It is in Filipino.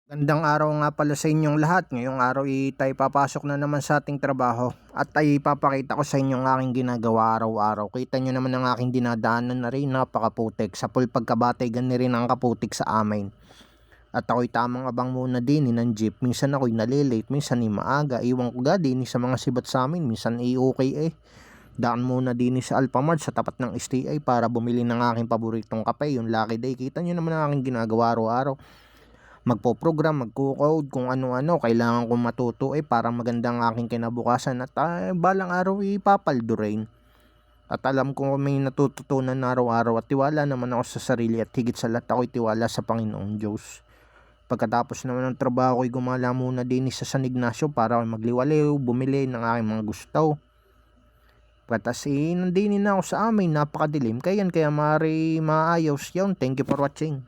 Gandang araw nga pala sa inyong lahat. Ngayong araw tayo papasok na naman sa ating trabaho at ay ipapakita ko sa inyo ang aking ginagawa araw-araw. Kita nyo naman ang aking dinadaanan na rin, napakaputik. Sa pool pagkabatay, gani rin ang kaputik sa amin. At ako'y tamang abang muna din ng jeep. Minsan ako'y nalilate, minsan maaga. Iwan ko ga din sa mga sibat sa amin, minsan okay. Daan muna din sa Alphamart sa tapat ng STI para bumili ng aking paboritong kape, yung Lucky Day. Kita nyo naman ang aking ginagawa araw-araw. Magpo-program, magko-code, kung ano-ano kailangan kong matuto para magandang aking kinabukasan at balang araw ipapaldo rin. At alam ko may natututunan araw-araw at tiwala naman ako sa sarili at higit sa lahat ako'y tiwala sa Panginoong Diyos. Pagkatapos naman ng trabaho ko'y gumala muna din sa San Ignacio para magliwaliw, bumili ng aking mga gusto. Patas nandinin na ako sa amin, napakadilim, kaya maaari maayos yun. Thank you for watching.